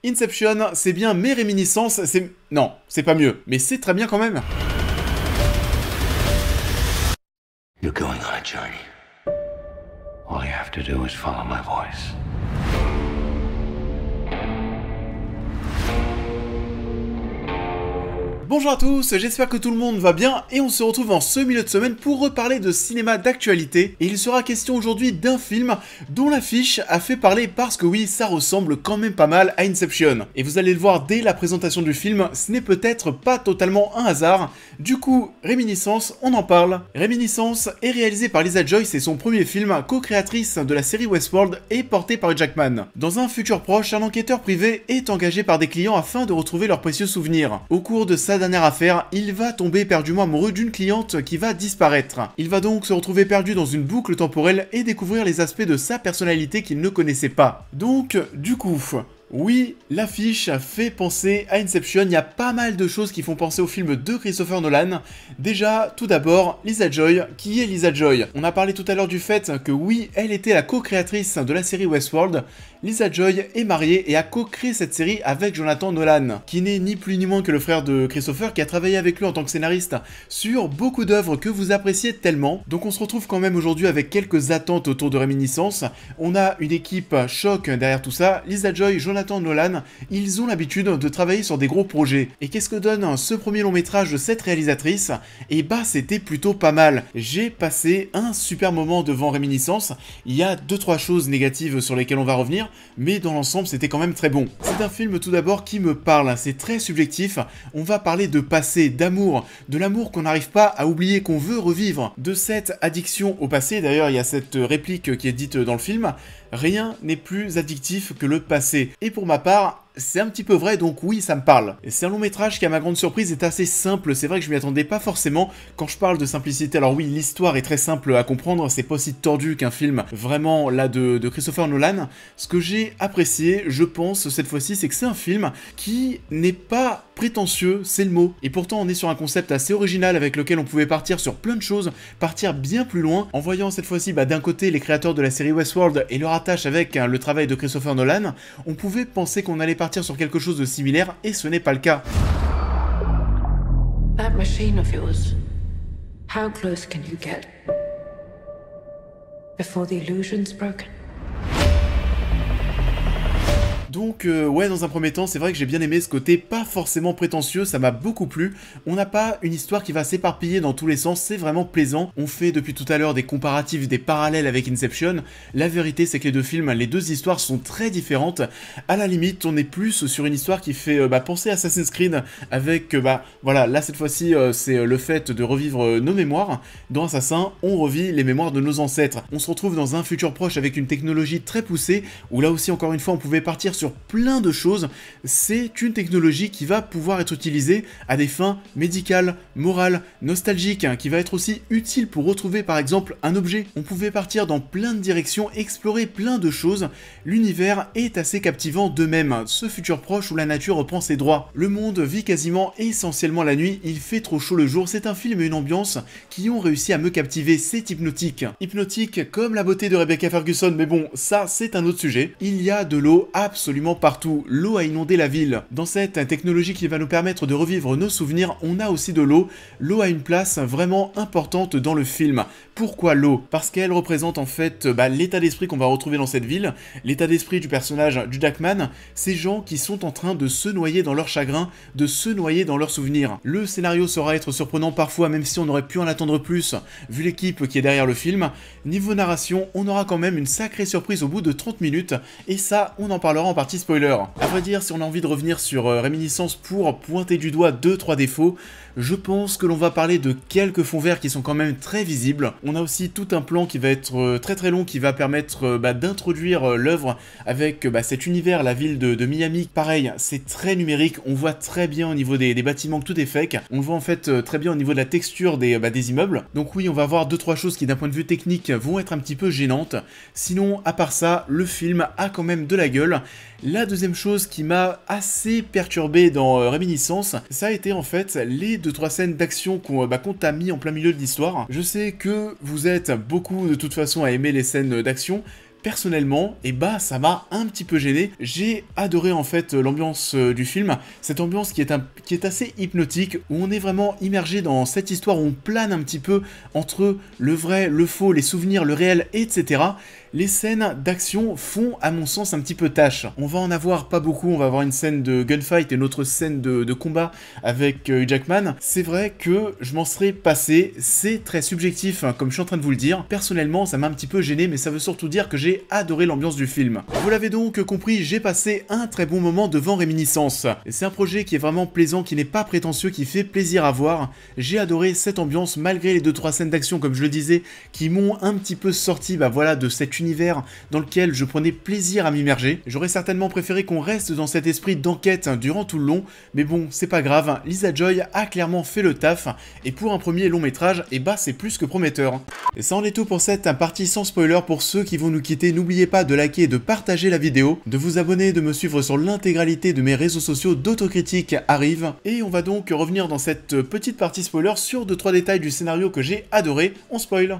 Inception, c'est bien, mais Réminiscence, c'est... Non, c'est pas mieux, mais c'est très bien quand même. You're going on a journey. All you have to do is follow my voice. Bonjour à tous, j'espère que tout le monde va bien et on se retrouve en ce milieu de semaine pour reparler de cinéma d'actualité. Et il sera question aujourd'hui d'un film dont l'affiche a fait parler parce que oui, ça ressemble quand même pas mal à Inception. Et vous allez le voir dès la présentation du film, ce n'est peut-être pas totalement un hasard. Du coup, Réminiscence, on en parle. Réminiscence est réalisé par Lisa Joy, c'est son premier film, co-créatrice de la série Westworld et porté par Hugh Jackman. Dans un futur proche, un enquêteur privé est engagé par des clients afin de retrouver leurs précieux souvenirs. Au cours de sa dernière affaire, il va tomber éperdument amoureux d'une cliente qui va disparaître. Il va donc se retrouver perdu dans une boucle temporelle et découvrir les aspects de sa personnalité qu'il ne connaissait pas. Donc, du coup... Oui, l'affiche fait penser à Inception, il y a pas mal de choses qui font penser au film de Christopher Nolan. Déjà, tout d'abord, Lisa Joy. Qui est Lisa Joy? On a parlé tout à l'heure du fait que oui, elle était la co-créatrice de la série Westworld. Lisa Joy est mariée et a co-créé cette série avec Jonathan Nolan, qui n'est ni plus ni moins que le frère de Christopher, qui a travaillé avec lui en tant que scénariste sur beaucoup d'œuvres que vous appréciez tellement. Donc on se retrouve quand même aujourd'hui avec quelques attentes autour de Réminiscence. On a une équipe choc derrière tout ça. Lisa Joy, Jonathan Nolan, ils ont l'habitude de travailler sur des gros projets. Et qu'est-ce que donne ce premier long métrage de cette réalisatrice? Et bah c'était plutôt pas mal. J'ai passé un super moment devant Réminiscence. Il y a 2-3 choses négatives sur lesquelles on va revenir, mais dans l'ensemble c'était quand même très bon. C'est un film tout d'abord qui me parle, c'est très subjectif. On va parler de passé, d'amour, de l'amour qu'on n'arrive pas à oublier, qu'on veut revivre, de cette addiction au passé. D'ailleurs il y a cette réplique qui est dite dans le film. Rien n'est plus addictif que le passé. Et pour ma part, c'est un petit peu vrai, donc oui, ça me parle. C'est un long métrage qui, à ma grande surprise, est assez simple. C'est vrai que je m'y attendais pas forcément. Quand je parle de simplicité, alors oui, l'histoire est très simple à comprendre. C'est pas aussi tordu qu'un film vraiment là de Christopher Nolan. Ce que j'ai apprécié, je pense, cette fois-ci, c'est que c'est un film qui n'est pas prétentieux, c'est le mot. Et pourtant, on est sur un concept assez original avec lequel on pouvait partir sur plein de choses, partir bien plus loin, en voyant cette fois-ci, d'un côté, les créateurs de la série Westworld et leur attache avec le travail de Christopher Nolan, on pouvait penser qu'on allait partir sur quelque chose de similaire, et ce n'est pas le cas. That machine of yours, how close can you get before the illusion's broken? Donc ouais, dans un premier temps, c'est vrai que j'ai bien aimé ce côté pas forcément prétentieux, ça m'a beaucoup plu. On n'a pas une histoire qui va s'éparpiller dans tous les sens, c'est vraiment plaisant. On fait depuis tout à l'heure des comparatifs, des parallèles avec Inception. La vérité, c'est que les deux films, les deux histoires sont très différentes. À la limite, on est plus sur une histoire qui fait penser à Assassin's Creed avec, voilà, là cette fois-ci, c'est le fait de revivre nos mémoires. Dans Assassin, on revit les mémoires de nos ancêtres. On se retrouve dans un futur proche avec une technologie très poussée, où là aussi, encore une fois, on pouvait partir sur plein de choses. C'est une technologie qui va pouvoir être utilisée à des fins médicales, morales, nostalgiques, qui va être aussi utile pour retrouver par exemple un objet. On pouvait partir dans plein de directions, explorer plein de choses. L'univers est assez captivant de même, ce futur proche où la nature reprend ses droits. Le monde vit quasiment essentiellement la nuit, il fait trop chaud le jour. C'est un film et une ambiance qui ont réussi à me captiver, c'est hypnotique. Hypnotique comme la beauté de Rebecca Ferguson, mais bon, ça c'est un autre sujet. Il y a de l'eau absolument partout, l'eau a inondé la ville. Dans cette technologie qui va nous permettre de revivre nos souvenirs, on a aussi de l'eau. L'eau a une place vraiment importante dans le film. Pourquoi l'eau? Parce qu'elle représente en fait l'état d'esprit qu'on va retrouver dans cette ville, l'état d'esprit du personnage du Jackman, ces gens qui sont en train de se noyer dans leur chagrin, de se noyer dans leurs souvenirs. Le scénario saura être surprenant parfois, même si on aurait pu en attendre plus, vu l'équipe qui est derrière le film. Niveau narration, on aura quand même une sacrée surprise au bout de 30 minutes, et ça, on en parlera en partie spoiler. À vrai dire, si on a envie de revenir sur Réminiscence pour pointer du doigt 2-3 défauts, je pense que l'on va parler de quelques fonds verts qui sont quand même très visibles. On a aussi tout un plan qui va être très très long, qui va permettre d'introduire l'œuvre avec cet univers, la ville de Miami. Pareil, c'est très numérique, on voit très bien au niveau des bâtiments que tout est fake. On le voit en fait très bien au niveau de la texture des immeubles. Donc oui, on va voir 2-3 choses qui d'un point de vue technique vont être un petit peu gênantes. Sinon, à part ça, le film a quand même de la gueule. La deuxième chose qui m'a assez perturbé dans Réminiscence, ça a été en fait les 2-3 scènes d'action qu'on t'a mis en plein milieu de l'histoire. Je sais que vous êtes beaucoup de toute façon à aimer les scènes d'action. personnellement, et bah ça m'a un petit peu gêné. J'ai adoré en fait l'ambiance du film, cette ambiance qui est assez hypnotique, où on est vraiment immergé dans cette histoire, où on plane un petit peu entre le vrai, le faux, les souvenirs, le réel, etc. Les scènes d'action font, à mon sens, un petit peu tâche. On va en avoir pas beaucoup, on va avoir une scène de gunfight et une autre scène de combat avec Hugh Jackman. C'est vrai que je m'en serais passé, c'est très subjectif, hein, comme je suis en train de vous le dire. Personnellement, ça m'a un petit peu gêné, mais ça veut surtout dire que j'ai adoré l'ambiance du film. Vous l'avez donc compris, j'ai passé un très bon moment devant Réminiscence. C'est un projet qui est vraiment plaisant, qui n'est pas prétentieux, qui fait plaisir à voir. J'ai adoré cette ambiance, malgré les 2-3 scènes d'action, comme je le disais, qui m'ont un petit peu sorti, bah voilà, de cet univers dans lequel je prenais plaisir à m'immerger. J'aurais certainement préféré qu'on reste dans cet esprit d'enquête durant tout le long, mais bon, c'est pas grave, Lisa Joy a clairement fait le taf, et pour un premier long métrage, et bah c'est plus que prometteur. Et ça en est tout pour cette partie sans spoiler. Pour ceux qui vont nous quitter, n'oubliez pas de liker et de partager la vidéo, de vous abonner, de me suivre sur l'intégralité de mes réseaux sociaux. D'autocritique arrive, et on va donc revenir dans cette petite partie spoiler sur 2-3 détails du scénario que j'ai adoré. On spoil.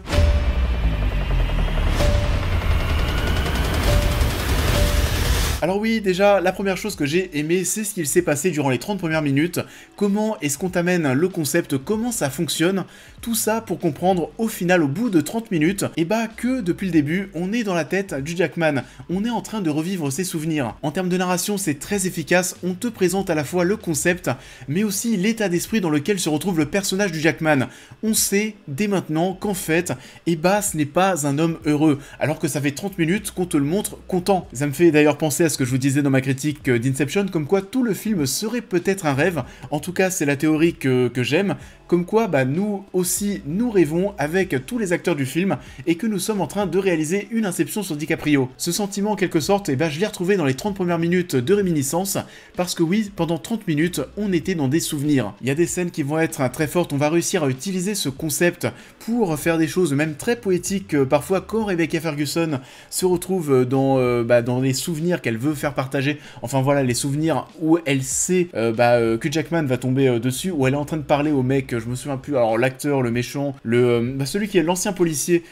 Alors oui, déjà, la première chose que j'ai aimé, c'est ce qu'il s'est passé durant les 30 premières minutes. Comment est-ce qu'on t'amène le concept, comment ça fonctionne, tout ça pour comprendre au final, au bout de 30 minutes, et bah que depuis le début, on est dans la tête du Jackman, on est en train de revivre ses souvenirs. En termes de narration, c'est très efficace, on te présente à la fois le concept, mais aussi l'état d'esprit dans lequel se retrouve le personnage du Jackman. On sait dès maintenant qu'en fait, et bah ce n'est pas un homme heureux, alors que ça fait 30 minutes qu'on te le montre content. Ça me fait d'ailleurs penser à ce que je vous disais dans ma critique d'Inception, comme quoi tout le film serait peut-être un rêve. En tout cas, c'est la théorie que j'aime, comme quoi bah, nous aussi, nous rêvons avec tous les acteurs du film, et que nous sommes en train de réaliser une Inception sur DiCaprio. Ce sentiment, en quelque sorte, bah, je l'ai retrouvé dans les 30 premières minutes de Réminiscence, parce que oui, pendant 30 minutes, on était dans des souvenirs. Il y a des scènes qui vont être très fortes, on va réussir à utiliser ce concept pour faire des choses même très poétiques, parfois quand Rebecca Ferguson se retrouve dans les souvenirs qu'elle veut faire partager, enfin voilà, les souvenirs où elle sait que Jackman va tomber dessus, où elle est en train de parler au mec, je me souviens plus, alors l'acteur, le méchant, celui qui est l'ancien policier,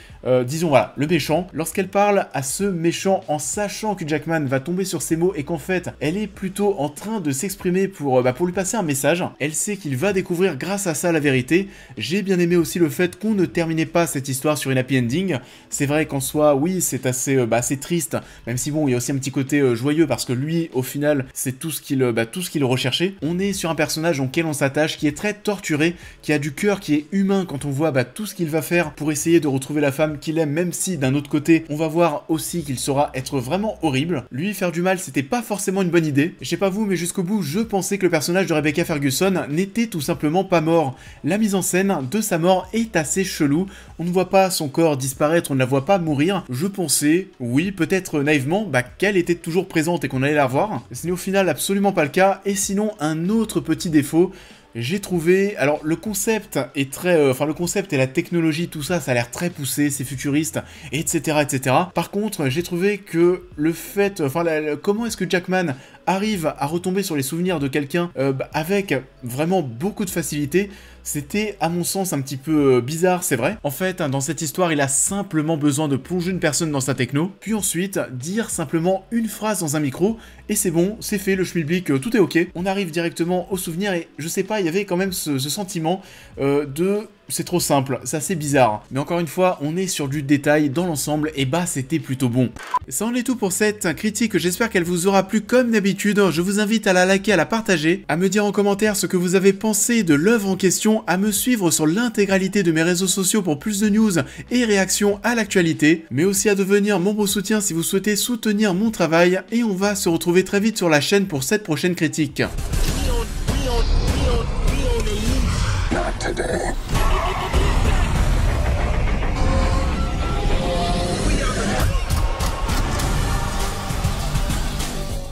disons voilà, le méchant, lorsqu'elle parle à ce méchant en sachant que Jackman va tomber sur ses mots et qu'en fait, elle est plutôt en train de s'exprimer pour lui passer un message, elle sait qu'il va découvrir grâce à ça la vérité. J'ai bien aimé aussi le fait qu'on ne terminait pas cette histoire sur une happy ending. C'est vrai qu'en soi, oui, c'est assez triste, même si bon, il y a aussi un petit côté joyeux parce que lui, au final, c'est tout ce qu'il recherchait. On est sur un personnage auquel on s'attache, qui est très torturé, qui a du cœur, qui est humain quand on voit tout ce qu'il va faire pour essayer de retrouver la femme qu'il aime, même si d'un autre côté, on va voir aussi qu'il saura être vraiment horrible. Lui, faire du mal, c'était pas forcément une bonne idée. Je sais pas vous, mais jusqu'au bout, je pensais que le personnage de Rebecca Ferguson n'était tout simplement pas mort. La mise en scène de sa mort est assez chelou. On ne voit pas son corps disparaître, on ne la voit pas mourir. Je pensais, oui, peut-être naïvement, qu'elle était toujours présente et qu'on allait la voir. Ce n'est au final absolument pas le cas. Et sinon, un autre petit défaut, j'ai trouvé, alors le concept est très, le concept et la technologie, tout ça, ça a l'air très poussé, c'est futuriste, etc., etc. Par contre, j'ai trouvé que le fait, comment est-ce que Jackman arrive à retomber sur les souvenirs de quelqu'un avec vraiment beaucoup de facilité, c'était à mon sens un petit peu bizarre, c'est vrai. En fait, dans cette histoire, il a simplement besoin de plonger une personne dans sa techno, puis ensuite dire simplement une phrase dans un micro, et c'est bon, c'est fait, le schmilblick, tout est ok. On arrive directement au souvenir, et je sais pas, il y avait quand même ce sentiment de... C'est trop simple, c'est assez bizarre. Mais encore une fois, on est sur du détail dans l'ensemble, et c'était plutôt bon. Ça en est tout pour cette critique, j'espère qu'elle vous aura plu comme d'habitude. Je vous invite à la liker, à la partager, à me dire en commentaire ce que vous avez pensé de l'œuvre en question, à me suivre sur l'intégralité de mes réseaux sociaux pour plus de news et réactions à l'actualité, mais aussi à devenir membre soutien si vous souhaitez soutenir mon travail, et on va se retrouver très vite sur la chaîne pour cette prochaine critique. Not today.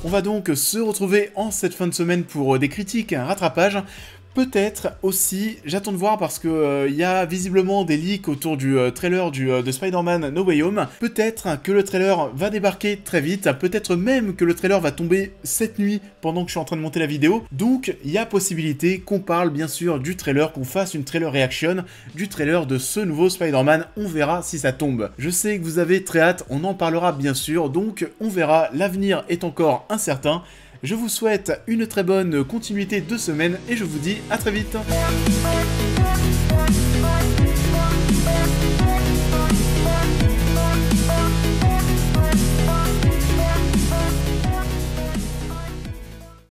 On va donc se retrouver en cette fin de semaine pour des critiques, un rattrapage. Peut-être aussi, j'attends de voir parce que y a visiblement des leaks autour du trailer de Spider-Man No Way Home. Peut-être que le trailer va débarquer très vite, peut-être même que le trailer va tomber cette nuit pendant que je suis en train de monter la vidéo. Donc il y a possibilité qu'on parle bien sûr du trailer, qu'on fasse une trailer reaction du trailer de ce nouveau Spider-Man. On verra si ça tombe. Je sais que vous avez très hâte, on en parlera bien sûr, donc on verra, l'avenir est encore incertain. Je vous souhaite une très bonne continuité de semaine et je vous dis à très vite.